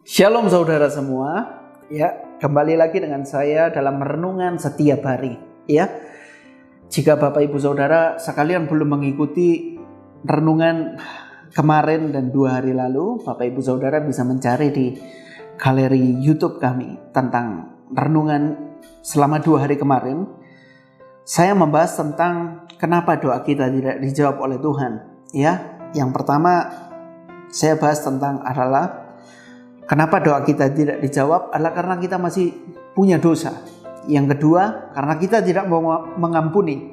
Shalom saudara semua, ya kembali lagi dengan saya dalam renungan setiap hari. Ya, jika Bapak Ibu Saudara sekalian belum mengikuti renungan kemarin dan 2 hari lalu, Bapak Ibu Saudara bisa mencari di galeri YouTube kami tentang renungan selama 2 hari kemarin. Saya membahas tentang kenapa doa kita tidak dijawab oleh Tuhan. Ya, yang pertama saya bahas tentang adalah kenapa doa kita tidak dijawab adalah karena kita masih punya dosa. Yang kedua, karena kita tidak mau mengampuni.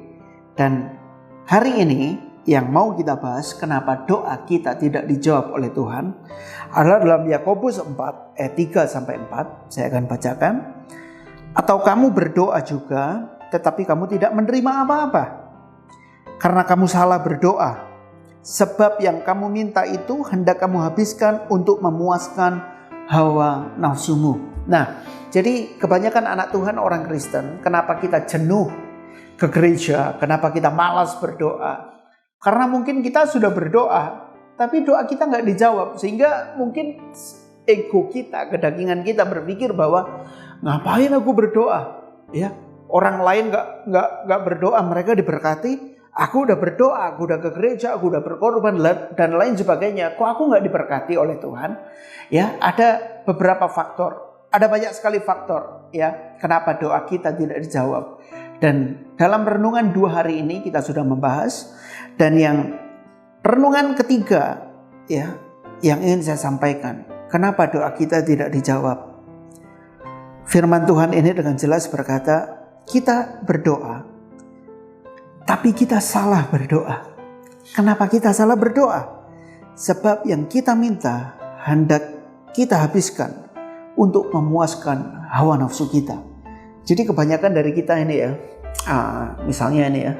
Dan hari ini yang mau kita bahas kenapa doa kita tidak dijawab oleh Tuhan adalah dalam Yakobus 4 ayat 3 sampai 4. Saya akan bacakan. Atau kamu berdoa juga tetapi kamu tidak menerima apa-apa karena kamu salah berdoa. Sebab yang kamu minta itu hendak kamu habiskan untuk memuaskan hawa nafsumu. Nah, jadi kebanyakan anak Tuhan orang Kristen, kenapa kita jenuh ke gereja, kenapa kita malas berdoa? Karena mungkin kita sudah berdoa, tapi doa kita nggak dijawab, sehingga mungkin ego kita, kedagingan kita berpikir bahwa ngapain aku berdoa? Ya, orang lain nggak berdoa, mereka diberkati. Aku udah berdoa, aku udah ke gereja, aku udah berkorban dan lain sebagainya. Kok aku nggak diberkati oleh Tuhan? Ya, ada beberapa faktor, ada banyak sekali faktor ya kenapa doa kita tidak dijawab. Dan dalam renungan 2 hari ini kita sudah membahas, dan yang renungan ketiga ya yang ingin saya sampaikan, kenapa doa kita tidak dijawab. Firman Tuhan ini dengan jelas berkata, kita berdoa tapi kita salah berdoa. Kenapa kita salah berdoa? Sebab yang kita minta hendak kita habiskan untuk memuaskan hawa nafsu kita. Jadi kebanyakan dari kita ini ya, misalnya ini ya,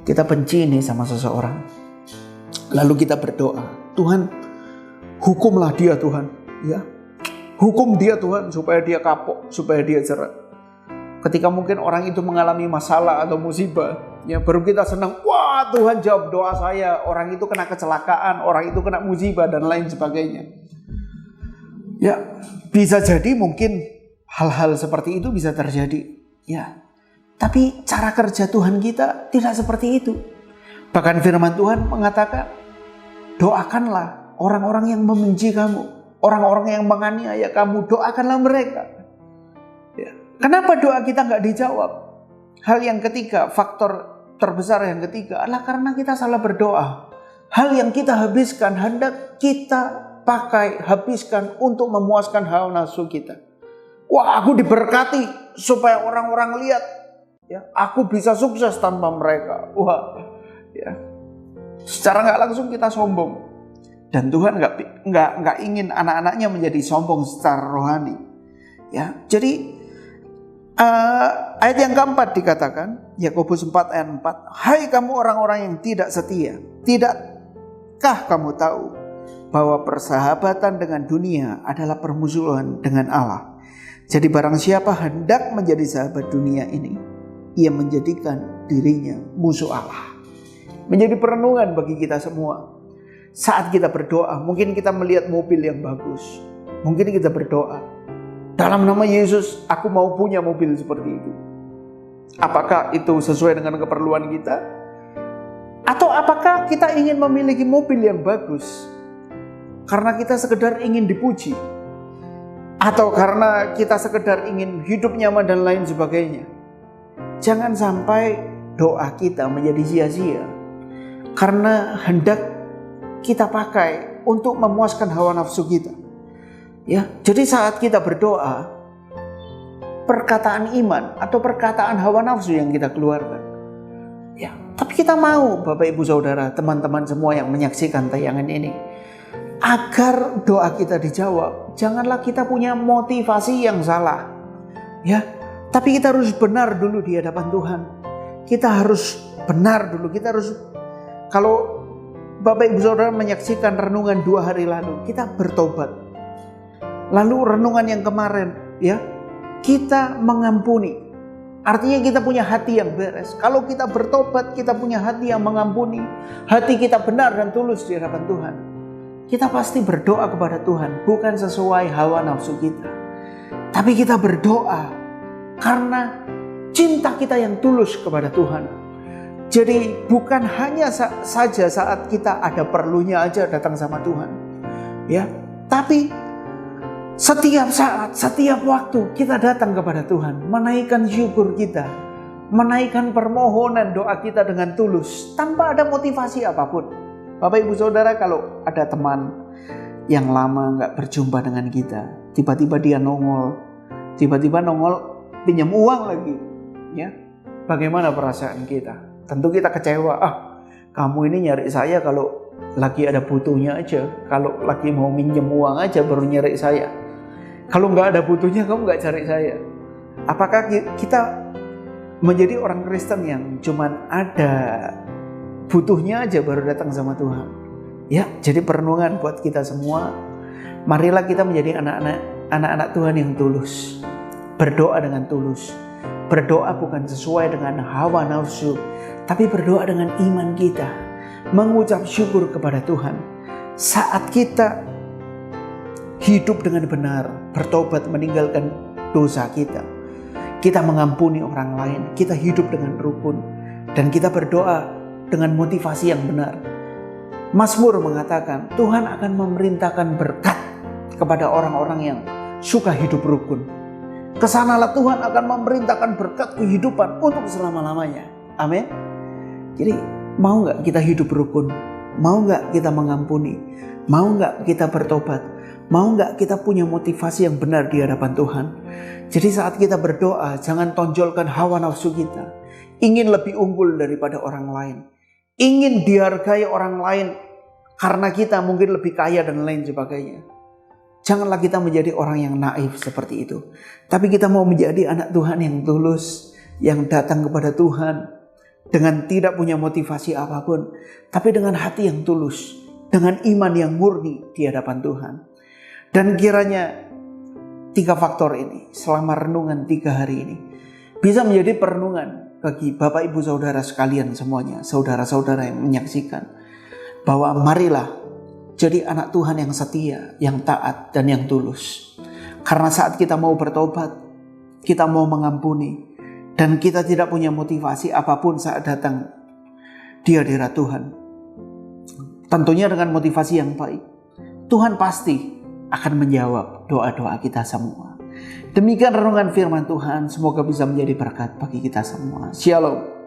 kita benci nih sama seseorang. Lalu kita berdoa, Tuhan hukumlah dia Tuhan, ya. Hukum dia Tuhan supaya dia kapok, supaya dia cerai. Ketika mungkin orang itu mengalami masalah atau musibah, ya baru kita senang, wah Tuhan jawab doa saya, orang itu kena kecelakaan, orang itu kena musibah dan lain sebagainya. Ya, bisa jadi mungkin hal-hal seperti itu bisa terjadi, ya. Tapi cara kerja Tuhan kita tidak seperti itu. Bahkan firman Tuhan mengatakan, doakanlah orang-orang yang membenci kamu, orang-orang yang menganiaya kamu, doakanlah mereka. Ya. Kenapa doa kita nggak dijawab? Hal yang ketiga, faktor terbesar yang ketiga adalah karena kita salah berdoa. Hal yang kita habiskan hendak kita pakai, habiskan untuk memuaskan hawa nafsu kita. Wah, aku diberkati supaya orang-orang lihat, ya, aku bisa sukses tanpa mereka. Wah, ya, secara nggak langsung kita sombong. Dan Tuhan nggak ingin anak-anaknya menjadi sombong secara rohani. Ya, jadi ayat yang keempat dikatakan, Yakobus 4 ayat 4, hai kamu orang-orang yang tidak setia, tidakkah kamu tahu bahwa persahabatan dengan dunia adalah permusuhan dengan Allah? Jadi barang siapa hendak menjadi sahabat dunia ini, ia menjadikan dirinya musuh Allah. Menjadi perenungan bagi kita semua. Saat kita berdoa, mungkin kita melihat mobil yang bagus, mungkin kita berdoa, dalam nama Yesus, aku mau punya mobil seperti itu. Apakah itu sesuai dengan keperluan kita? Atau apakah kita ingin memiliki mobil yang bagus karena kita sekedar ingin dipuji? Atau karena kita sekedar ingin hidup nyaman dan lain sebagainya? Jangan sampai doa kita menjadi sia-sia karena hendak kita pakai untuk memuaskan hawa nafsu kita. Ya, jadi saat kita berdoa, perkataan iman atau perkataan hawa nafsu yang kita keluarkan. Ya, tapi kita mau, Bapak Ibu Saudara, teman-teman semua yang menyaksikan tayangan ini, agar doa kita dijawab, janganlah kita punya motivasi yang salah. Ya, tapi kita harus benar dulu di hadapan Tuhan. Kita harus benar dulu, kalau Bapak Ibu Saudara menyaksikan renungan 2 hari lalu, kita bertobat. Lalu renungan yang kemarin, ya, kita mengampuni. Artinya kita punya hati yang beres. Kalau kita bertobat, kita punya hati yang mengampuni. Hati kita benar dan tulus di hadapan Tuhan. kita pasti berdoa kepada Tuhan bukan sesuai hawa nafsu kita, tapi kita berdoa karena cinta kita yang tulus kepada Tuhan. Jadi bukan hanya saja saat kita ada perlunya aja datang sama Tuhan, ya, tapi setiap saat, setiap waktu kita datang kepada Tuhan, menaikkan syukur kita, menaikkan permohonan doa kita dengan tulus tanpa ada motivasi apapun. Bapak Ibu Saudara, kalau ada teman yang lama gak berjumpa dengan kita, tiba-tiba dia nongol pinjam uang lagi, ya, bagaimana perasaan kita? Tentu kita kecewa. Kamu ini nyari saya kalau lagi ada butuhnya aja, kalau lagi mau minjem uang aja baru nyari saya. Kalau gak ada butuhnya kamu gak cari saya. Apakah kita menjadi orang Kristen yang cuman ada butuhnya aja baru datang sama Tuhan? Ya, jadi perenungan buat kita semua. Marilah kita menjadi anak-anak Tuhan yang tulus. Berdoa dengan tulus. Berdoa bukan sesuai dengan hawa nafsu, tapi berdoa dengan iman kita. Mengucap syukur kepada Tuhan. Saat kita hidup dengan benar, bertobat meninggalkan dosa kita mengampuni orang lain, kita hidup dengan rukun, dan kita berdoa dengan motivasi yang benar. Mazmur mengatakan Tuhan akan memerintahkan berkat kepada orang-orang yang suka hidup rukun. Kesanalah Tuhan akan memerintahkan berkat kehidupan untuk selama-lamanya. Amin. Jadi mau gak kita hidup rukun? Mau gak kita mengampuni? Mau gak kita bertobat? Mau gak kita punya motivasi yang benar di hadapan Tuhan? Jadi saat kita berdoa, jangan tonjolkan hawa nafsu kita. Ingin lebih unggul daripada orang lain. Ingin dihargai orang lain karena kita mungkin lebih kaya dan lain sebagainya. Janganlah kita menjadi orang yang naif seperti itu. Tapi kita mau menjadi anak Tuhan yang tulus, yang datang kepada Tuhan dengan tidak punya motivasi apapun, tapi dengan hati yang tulus, dengan iman yang murni di hadapan Tuhan. Dan kiranya 3 faktor ini selama renungan 3 hari ini bisa menjadi perenungan bagi Bapak Ibu Saudara sekalian semuanya, saudara-saudara yang menyaksikan, bahwa marilah jadi anak Tuhan yang setia, yang taat, dan yang tulus. Karena saat kita mau bertobat, kita mau mengampuni, dan kita tidak punya motivasi apapun saat datang di hadirat Tuhan, tentunya dengan motivasi yang baik, Tuhan pasti akan menjawab doa-doa kita semua. Demikian renungan firman Tuhan, semoga bisa menjadi berkat bagi kita semua. Shalom.